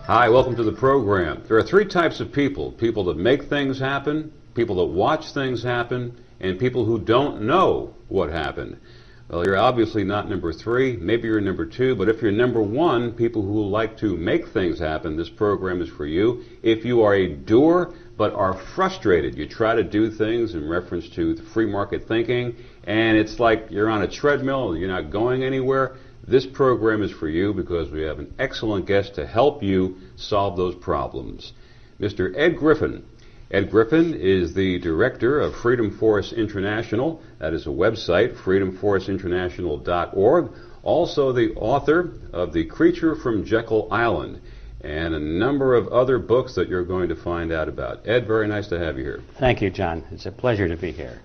Hi, welcome to the program. There are three types of people. People that make things happen, people that watch things happen, and people who don't know what happened. Well, you're obviously not number three, maybe you're number two, but if you're number one, people who like to make things happen, this program is for you. If you are a doer but are frustrated, you try to do things in reference to free market thinking, and it's like you're on a treadmill, you're not going anywhere, this program is for you because we have an excellent guest to help you solve those problems. Mr. Ed Griffin. Ed Griffin is the director of Freedom Force International. That is a website, freedomforceinternational.org. Also the author of The Creature from Jekyll Island and a number of other books that you're going to find out about. Ed, very nice to have you here. Thank you, John. It's a pleasure to be here.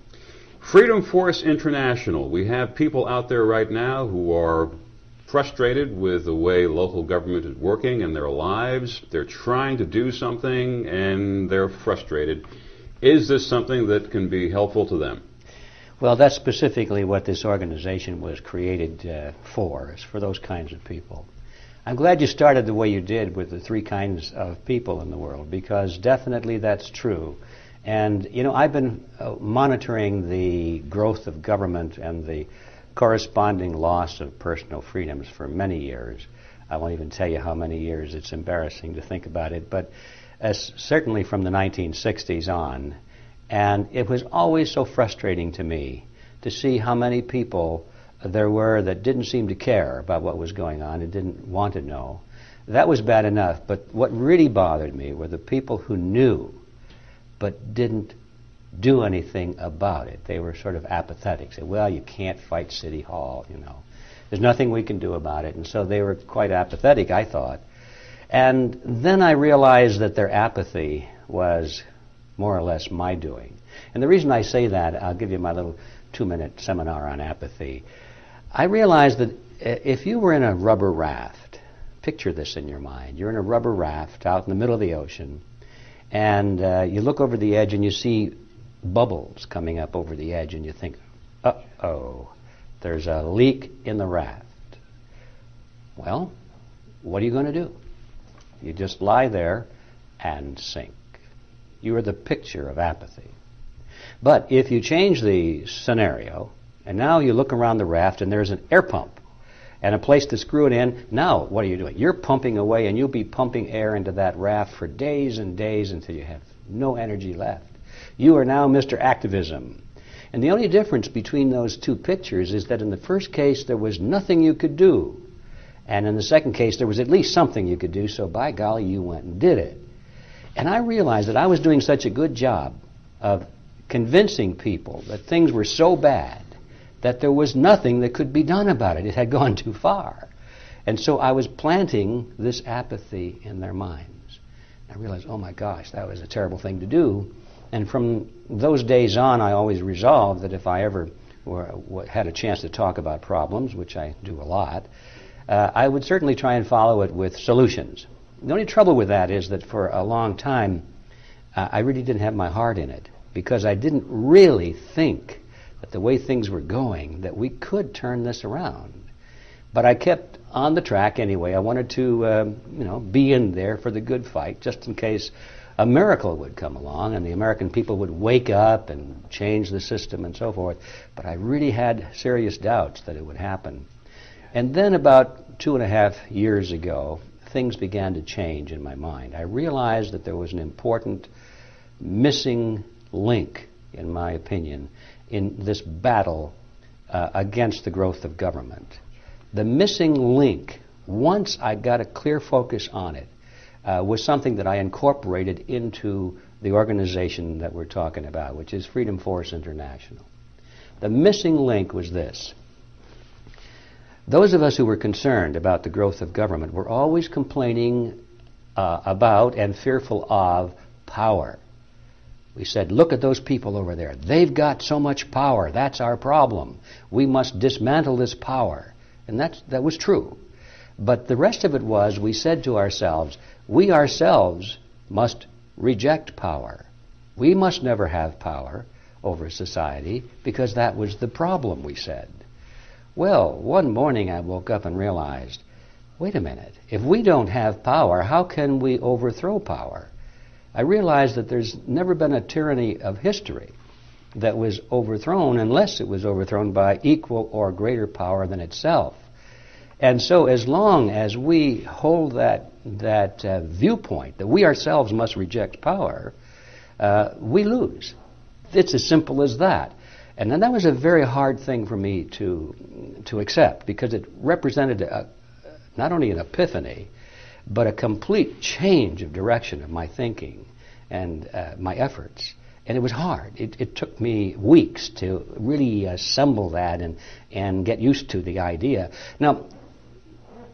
Freedom Force International. We have people out there right now who are frustrated with the way local government is working in their lives. They're trying to do something and they're frustrated. Is this something that can be helpful to them? Well, that's specifically what this organization was created for, is for those kinds of people. I'm glad you started the way you did with the three kinds of people in the world, because definitely that's true. And, you know, I've been monitoring the growth of government and the corresponding loss of personal freedoms for many years. I won't even tell you how many years. It's embarrassing to think about it, but certainly from the 1960s on. And it was always so frustrating to me to see how many people there were that didn't seem to care about what was going on and didn't want to know. That was bad enough, but what really bothered me were the people who knew but didn't do anything about it. They were sort of apathetic. Say, well, you can't fight City Hall, you know. There's nothing we can do about it. And so they were quite apathetic, I thought. And then I realized that their apathy was more or less my doing. And the reason I say that, I'll give you my little 2-minute seminar on apathy. I realized that if you were in a rubber raft, picture this in your mind. You're in a rubber raft out in the middle of the ocean, and you look over the edge and you see bubbles coming up over the edge, and you think, uh-oh, there's a leak in the raft. Well, what are you going to do? You just lie there and sink. You are the picture of apathy. But if you change the scenario, and now you look around the raft and there's an air pump and a place to screw it in, now what are you doing? You're pumping away, and you'll be pumping air into that raft for days and days until you have no energy left. You are now Mr. Activism. And the only difference between those two pictures is that in the first case there was nothing you could do. And in the second case there was at least something you could do, so by golly you went and did it. And I realized that I was doing such a good job of convincing people that things were so bad that there was nothing that could be done about it. It had gone too far. And so I was planting this apathy in their minds. I realized, oh my gosh, that was a terrible thing to do. And from those days on, I always resolved that if I ever had a chance to talk about problems, which I do a lot, I would certainly try and follow it with solutions. The only trouble with that is that for a long time, I really didn't have my heart in it, because I didn't really think that the way things were going, that we could turn this around. But I kept on the track anyway. I wanted to, be in there for the good fight, just in case a miracle would come along and the American people would wake up and change the system and so forth. But I really had serious doubts that it would happen. And then about 2.5 years ago, things began to change in my mind. I realized that there was an important missing link, in my opinion, in this battle against the growth of government. The missing link, once I got a clear focus on it, was something that I incorporated into the organization that we're talking about, which is Freedom Force International. The missing link was this. Those of us who were concerned about the growth of government were always complaining about and fearful of power. We said, look at those people over there. They've got so much power. That's our problem. We must dismantle this power. And that was true. But the rest of it was, we said to ourselves, we ourselves must reject power. We must never have power over society, because that was the problem, we said. Well, one morning I woke up and realized wait a minute, if we don't have power, how can we overthrow power? I realized that there's never been a tyranny of history that was overthrown unless it was overthrown by equal or greater power than itself. And so as long as we hold that viewpoint that we ourselves must reject power, we lose. It's as simple as that. And then that was a very hard thing for me to accept, because it represented not only an epiphany, but a complete change of direction of my thinking and my efforts. And it was hard. It took me weeks to really assemble that and get used to the idea. Now,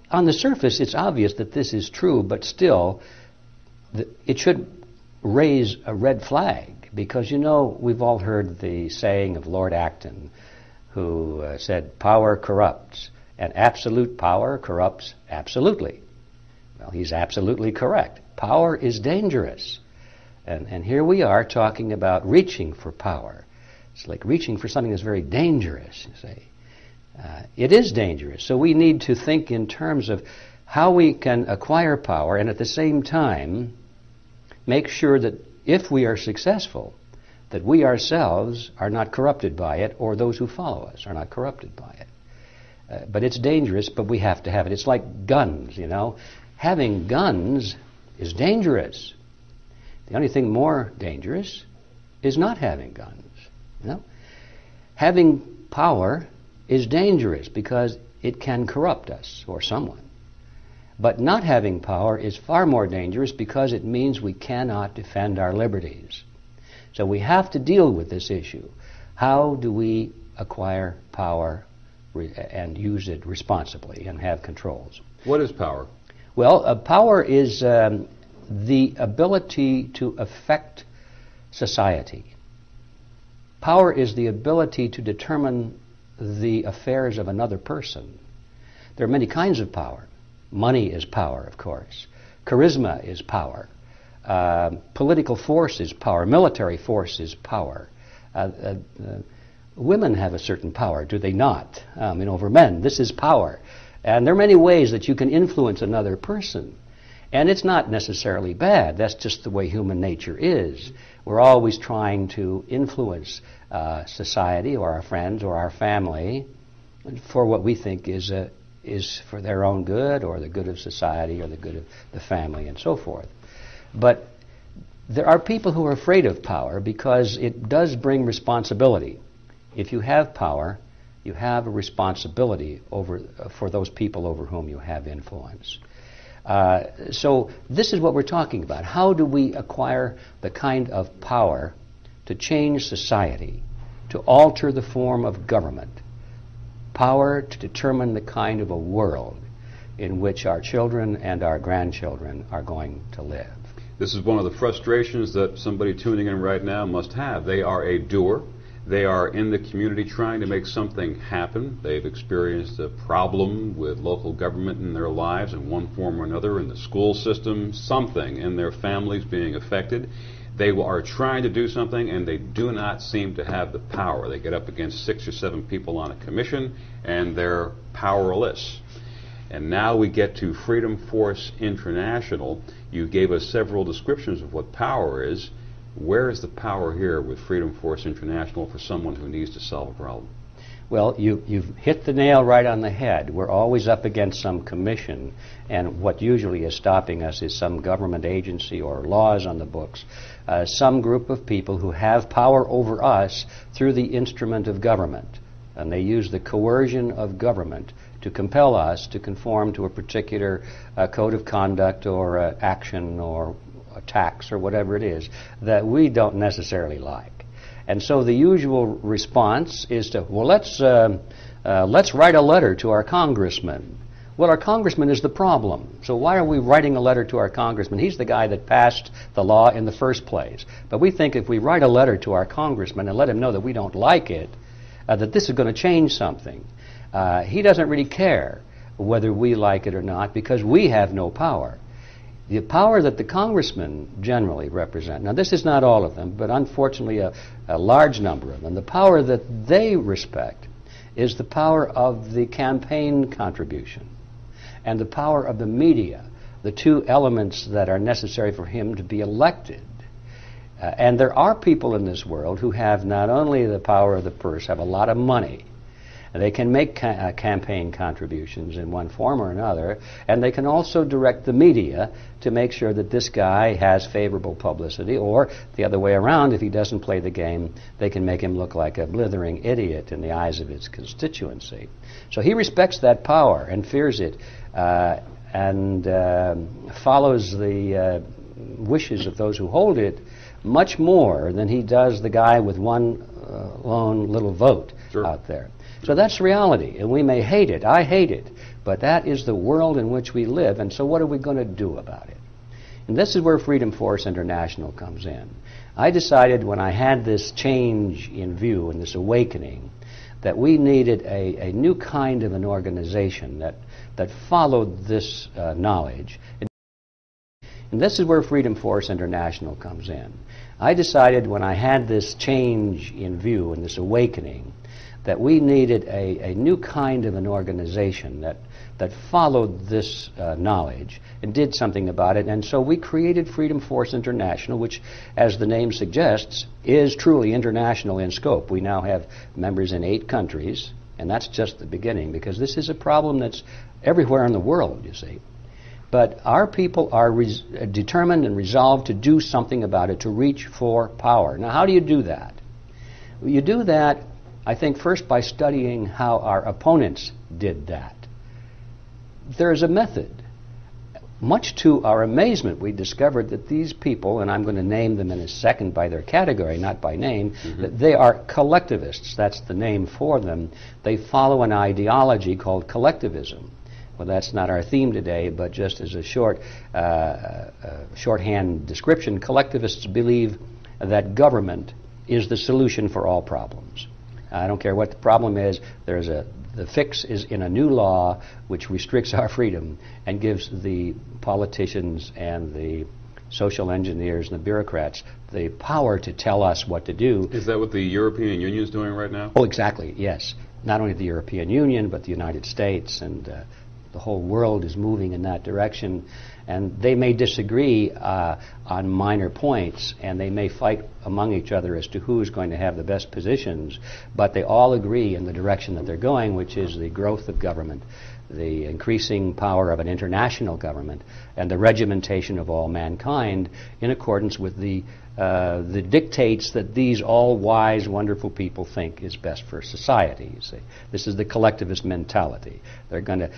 on the surface, it's obvious that this is true, but still, it should raise a red flag, because, you know, we've all heard the saying of Lord Acton, who said, "Power corrupts, and absolute power corrupts absolutely." Well, he's absolutely correct. Power is dangerous. And here we are talking about reaching for power. It's like reaching for something that's very dangerous, you see. It is dangerous. So we need to think in terms of how we can acquire power and at the same time make sure that if we are successful, that we ourselves are not corrupted by it, or those who follow us are not corrupted by it. But it's dangerous, but we have to have it. It's like guns, you know. Having guns is dangerous. The only thing more dangerous is not having guns, you know. Having power is dangerous because it can corrupt us or someone. But not having power is far more dangerous because it means we cannot defend our liberties. So we have to deal with this issue. How do we acquire power and use it responsibly and have controls? What is power? Well, power is the ability to affect society. Power is the ability to determine the affairs of another person. There are many kinds of power. Money is power, of course. Charisma is power. Political force is power. Military force is power. Women have a certain power, do they not? Over men. This is power. And there are many ways that you can influence another person. And it's not necessarily bad. That's just the way human nature is. We're always trying to influence society or our friends or our family for what we think is for their own good or the good of society or the good of the family and so forth. But there are people who are afraid of power because it does bring responsibility. If you have power, you have a responsibility for those people over whom you have influence. So this is what we're talking about. How do we acquire the kind of power to change society, to alter the form of government, power to determine the kind of a world in which our children and our grandchildren are going to live? This is one of the frustrations that somebody tuning in right now must have. They are a doer. They are in the community trying to make something happen. They've experienced a problem with local government in their lives in one form or another, in the school system, something in their families being affected. They are trying to do something, and they do not seem to have the power. They get up against 6 or 7 people on a commission, and they're powerless. And now we get to Freedom Force International. You gave us several descriptions of what power is. Where is the power here with Freedom Force International for someone who needs to solve a problem? Well, you've hit the nail right on the head. We're always up against some commission, and what usually is stopping us is some government agency or laws on the books, some group of people who have power over us through the instrument of government. And they use the coercion of government to compel us to conform to a particular code of conduct or action or a tax or whatever it is that we don't necessarily like. And so the usual response is to, well, let's write a letter to our congressman. Well, our congressman is the problem. So why are we writing a letter to our congressman? He's the guy that passed the law in the first place. But we think if we write a letter to our congressman and let him know that we don't like it, that this is going to change something. He doesn't really care whether we like it or not because we have no power. The power that the congressmen generally represent, now this is not all of them, but unfortunately a large number of them, the power that they respect is the power of the campaign contribution. and the power of the media, the two elements that are necessary for him to be elected. And there are people in this world who have not only the power of the purse, have a lot of money. They can make campaign contributions in one form or another, and they can also direct the media to make sure that this guy has favorable publicity, or the other way around, if he doesn't play the game, they can make him look like a blithering idiot in the eyes of his constituency. So he respects that power and fears it, and follows the wishes of those who hold it much more than he does the guy with one lone little vote out there. So that's reality, and we may hate it. I hate it. But that is the world in which we live, and so what are we going to do about it? And this is where Freedom Force International comes in. I decided when I had this change in view and this awakening that we needed a new kind of an organization that followed this knowledge. And this is where Freedom Force International comes in. I decided when I had this change in view and this awakening that we needed a new kind of an organization that followed this knowledge and did something about it. And so we created Freedom Force International, which, as the name suggests, is truly international in scope. We now have members in 8 countries, and that's just the beginning, because this is a problem that's everywhere in the world, you see. But our people are determined and resolved to do something about it, to reach for power. Now, how do you do that? You do that, I think, first by studying how our opponents did that. There's a method. Much to our amazement, we discovered that these people, and I'm going to name them in a second by their category, not by name, that they are collectivists. That's the name for them. They follow an ideology called collectivism. Well, that's not our theme today, but just as a shorthand description, collectivists believe that government is the solution for all problems. I don't care what the problem is, the fix is in a new law which restricts our freedom and gives the politicians and the social engineers and the bureaucrats the power to tell us what to do. Is that what the European Union is doing right now? Oh, exactly, yes. Not only the European Union, but the United States, and the whole world is moving in that direction. And they may disagree on minor points, and they may fight among each other as to who's going to have the best positions, but they all agree in the direction that they're going, which is the growth of government, the increasing power of an international government, and the regimentation of all mankind in accordance with the dictates that these all-wise, wonderful people think is best for society. You see, this is the collectivist mentality. They're going to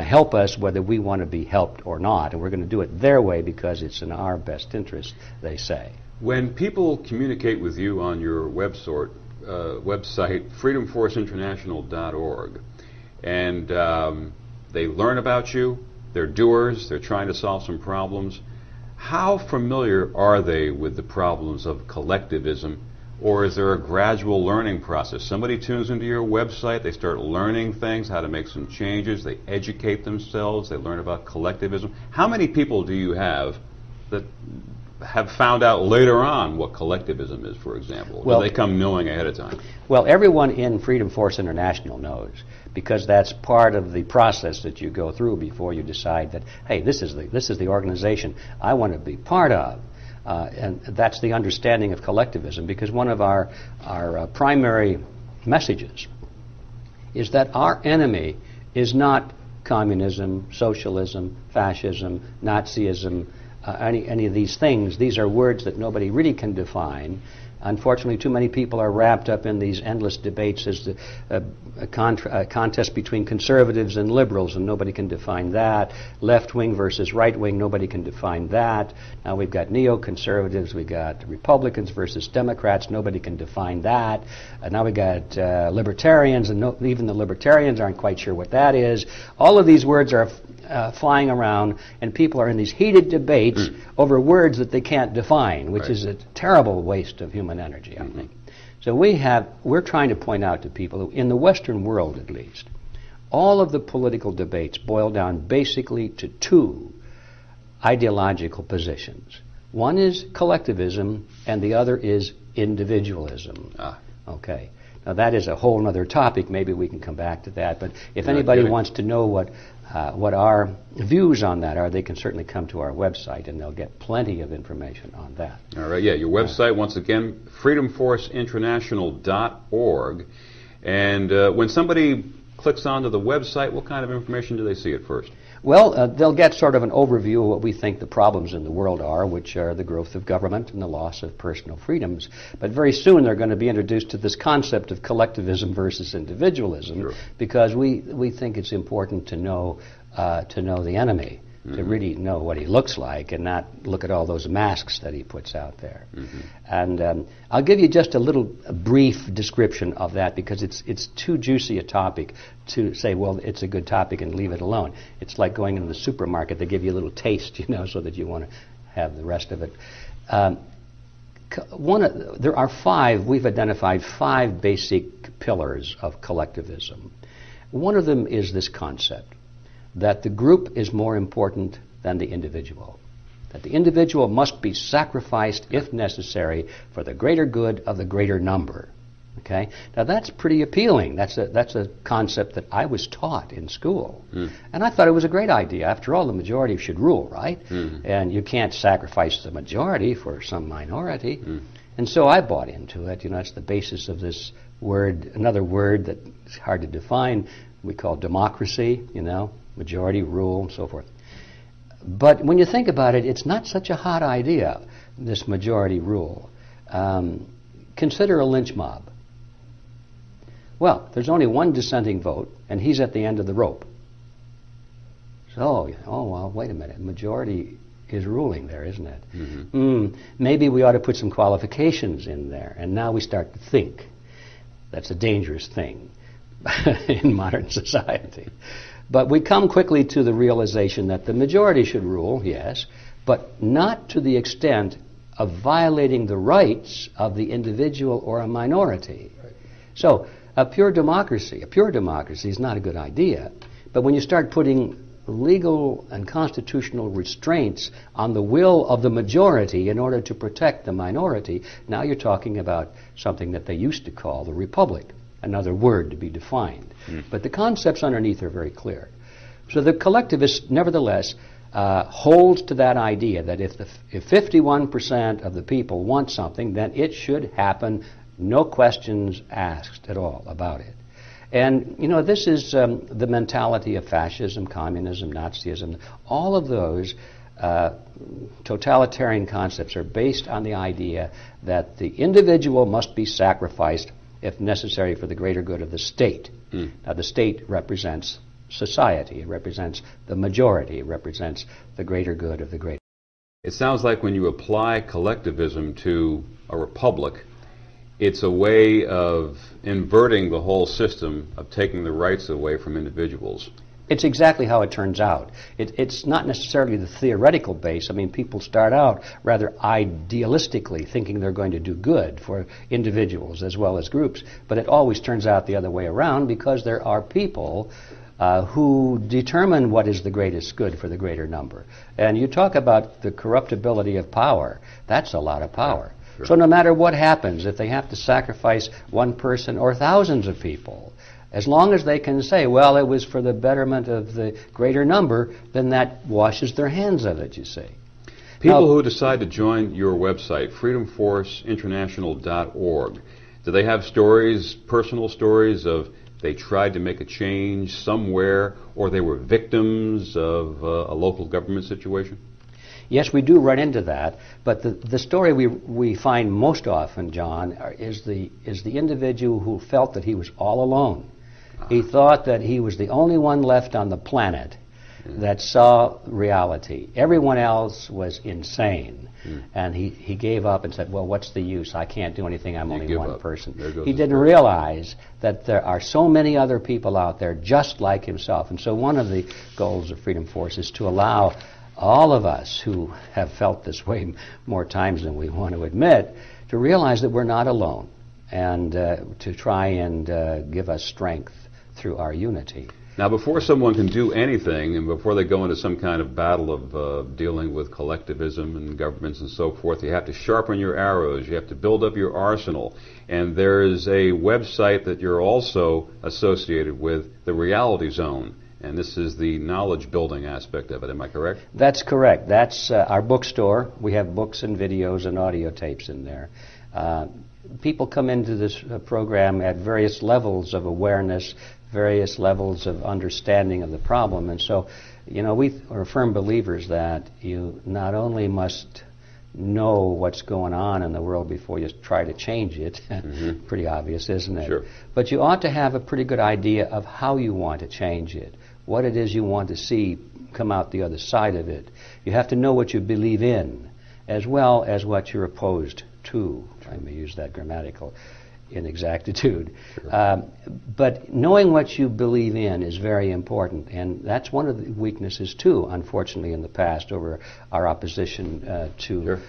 help us whether we want to be helped or not, and we're going to do it their way because it's in our best interest, they say. When people communicate with you on your website, freedomforceinternational.org, and they learn about you, they're doers, they're trying to solve some problems, how familiar are they with the problems of collectivism, or is there a gradual learning process? Somebody tunes into your website, they start learning things, how to make some changes, they educate themselves, they learn about collectivism. How many people do you have that have found out later on what collectivism is, for example? Well, do they come knowing ahead of time? Well, everyone in Freedom Force International knows, because that's part of the process that you go through before you decide that, hey, this is the organization I want to be part of. And that's the understanding of collectivism, because one of our primary messages is that our enemy is not communism, socialism, fascism, Nazism, any of these things. These are words that nobody really can define. Unfortunately, too many people are wrapped up in these endless debates as a contest between conservatives and liberals, and nobody can define that. Left-wing versus right-wing, nobody can define that. Now we've got neoconservatives, we've got Republicans versus Democrats, nobody can define that. Now we've got libertarians, and even the libertarians aren't quite sure what that is. All of these words are flying around, and people are in these heated debates over words that they can't define, which is a terrible waste of human energy, I think. So we're trying to point out to people, in the Western world at least, all of the political debates boil down basically to 2 ideological positions. One is collectivism, and the other is individualism. Okay. Now that is a whole other topic. Maybe we can come back to that. But if Not anybody kidding. wants to know what our views on that are, they can certainly come to our website, and they'll get plenty of information on that. All right, yeah, your website, once again, freedomforceinternational.org. And when somebody clicks onto the website, what kind of information do they see at first? Well, they'll get sort of an overview of what we think the problems in the world are, which are the growth of government and the loss of personal freedoms. But very soon they're going to be introduced to this concept of collectivism versus individualism, Sure. because we think it's important to know the enemy, to really know what he looks like and not look at all those masks that he puts out there. And I'll give you just a brief description of that, because it's too juicy a topic to say, well, it's a good topic and leave it alone. It's like going into the supermarket. They give you a little taste, so that you want to have the rest of it. We've identified 5 basic pillars of collectivism. One of them is this concept that the group is more important than the individual, that the individual must be sacrificed, if necessary, for the greater good of the greater number. Okay? Now that's pretty appealing. That's a concept that I was taught in school. And I thought it was a great idea. After all, the majority should rule, right? And you can't sacrifice the majority for some minority. And so I bought into it. It's the basis of this word, another word that's hard to define, we call democracy, majority rule and so forth. But when you think about it, it's not such a hot idea, this majority rule. Consider a lynch mob. Well, there's only one dissenting vote, and he's at the end of the rope. So, well, wait a minute. Majority is ruling there, isn't it? Maybe we ought to put some qualifications in there, and now we start to think. That's a dangerous thing in modern society. But we come quickly to the realization that the majority should rule, yes, but not to the extent of violating the rights of the individual or a minority. So a pure democracy is not a good idea. But when you start putting legal and constitutional restraints on the will of the majority in order to protect the minority, now you're talking about something that they used to call the republic, another word to be defined. But the concepts underneath are very clear. So the collectivist, nevertheless, holds to that idea that if 51% of the people want something, then it should happen, no questions asked at all about it. And, this is the mentality of fascism, communism, Nazism. All of those totalitarian concepts are based on the idea that the individual must be sacrificed if necessary for the greater good of the state. Now, the state represents society. It represents the majority. It represents the greater good of the greater. It sounds like when you apply collectivism to a republic, it's a way of inverting the whole system of taking the rights away from individuals. It's exactly how it turns out. It's not necessarily the theoretical base. I mean, people start out rather idealistically thinking they're going to do good for individuals as well as groups, but it always turns out the other way around, because there are people who determine what is the greatest good for the greater number. And you talk about the corruptibility of power. That's a lot of power. Sure. So no matter what happens, if they have to sacrifice one person or thousands of people, as long as they can say, well, it was for the betterment of the greater number, then that washes their hands of it, you see. People who decide to join your website, freedomforceinternational.org, do they have stories, personal stories of they tried to make a change somewhere, or they were victims of a local government situation? Yes, we do run into that, but the story we find most often, John, is the individual who felt that he was all alone. He thought that he was the only one left on the planet that saw reality. Everyone else was insane. And he gave up and said, well, what's the use? I can't do anything. I'm only one person. He didn't realize that there are so many other people out there just like himself. And so one of the goals of Freedom Force is to allow all of us who have felt this way more times than we want to admit to realize that we're not alone, and to try and give us strength through our unity. Now, before someone can do anything, and before they go into some kind of battle of dealing with collectivism and governments and so forth, you have to sharpen your arrows, you have to build up your arsenal. And there is a website that you're also associated with, the Reality Zone. And this is the knowledge building aspect of it, am I correct? That's correct. That's our bookstore. We have books and videos and audio tapes in there. People come into this program at various levels of awareness, various levels of understanding of the problem. And so, we are firm believers that you not only must know what's going on in the world before you try to change it, pretty obvious, isn't it? Sure. But you ought to have a pretty good idea of how you want to change it, what it is you want to see come out the other side of it. You have to know what you believe in, as well as what you're opposed to. I may use that grammatical inexactitude. Sure. But knowing what you believe in is very important, and that's one of the weaknesses, too, unfortunately, in the past over our opposition to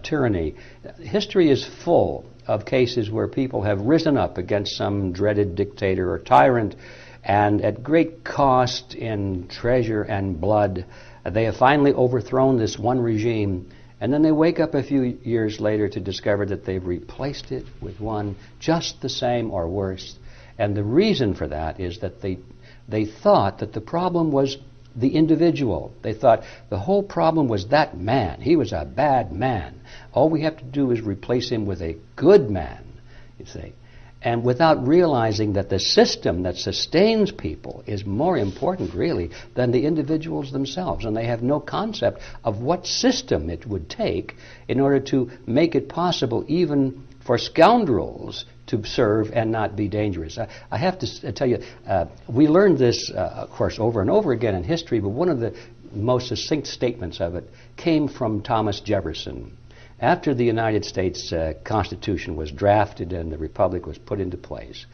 tyranny. History is full of cases where people have risen up against some dreaded dictator or tyrant, and at great cost in treasure and blood, they have finally overthrown this one regime. And then they wake up a few years later to discover that they've replaced it with one just the same or worse. And the reason for that is that they thought that the problem was the individual. They thought the whole problem was that man. He was a bad man. All we have to do is replace him with a good man, you see. And without realizing that the system that sustains people is more important, really, than the individuals themselves. And they have no concept of what system it would take in order to make it possible even for scoundrels to serve and not be dangerous. I have to tell you, we learned this, of course, over and over again in history, but one of the most succinct statements of it came from Thomas Jefferson. After the United States Constitution was drafted and the Republic was put into place,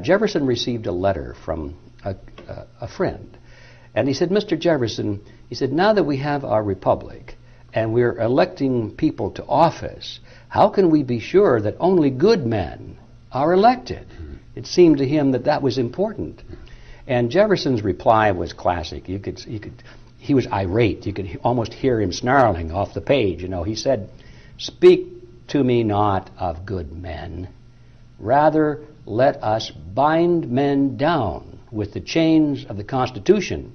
Jefferson received a letter from a friend. And he said, Mr. Jefferson, he said, now that we have our Republic and we're electing people to office, how can we be sure that only good men are elected? It seemed to him that that was important. And Jefferson's reply was classic. He was irate. You could almost hear him snarling off the page. He said, "Speak to me not of good men. Rather, let us bind men down with the chains of the Constitution."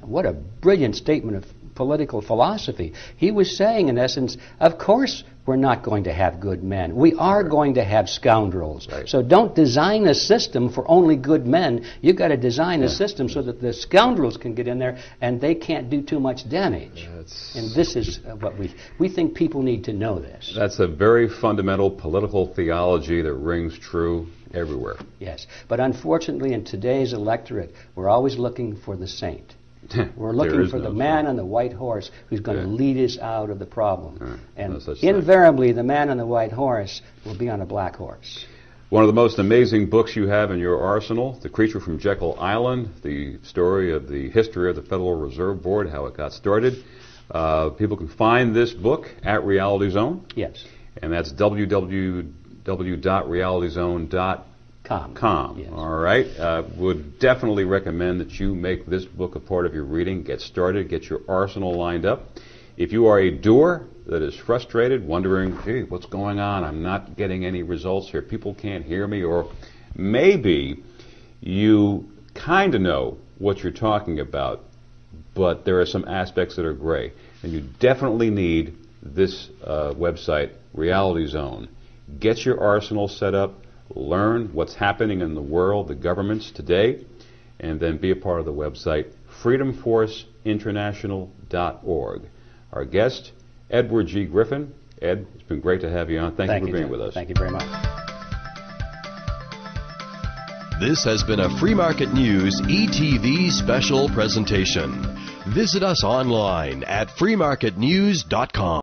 What a brilliant statement of political philosophy. He was saying, in essence, of course we're not going to have good men. We are going to have scoundrels. Right. So don't design a system for only good men. You've got to design a system so that the scoundrels can get in there and they can't do too much damage. And this is what we think people need to know this. That's a very fundamental political theology that rings true everywhere. Yes. But unfortunately, in today's electorate, we're always looking for the saint. We're looking for the man on the white horse who's going to lead us out of the problem. And invariably, the man on the white horse will be on a black horse. One of the most amazing books you have in your arsenal, The Creature from Jekyll Island, the story of the history of the Federal Reserve Board, how it got started. People can find this book at Reality Zone. Yes. And that's www.realityzone.com. Yes. All right. Would definitely recommend that you make this book a part of your reading. Get started. Get your arsenal lined up. If you are a doer that is frustrated, wondering, gee, what's going on? I'm not getting any results here. People can't hear me. Or maybe you kind of know what you're talking about, but there are some aspects that are gray. And you definitely need this website, Reality Zone. Get your arsenal set up. Learn what's happening in the world, the governments today, and then be a part of the website, freedomforceinternational.org. Our guest, Edward G. Griffin. Ed, it's been great to have you on. Thank you for being with us. Thank you very much. This has been a Free Market News ETV special presentation. Visit us online at freemarketnews.com.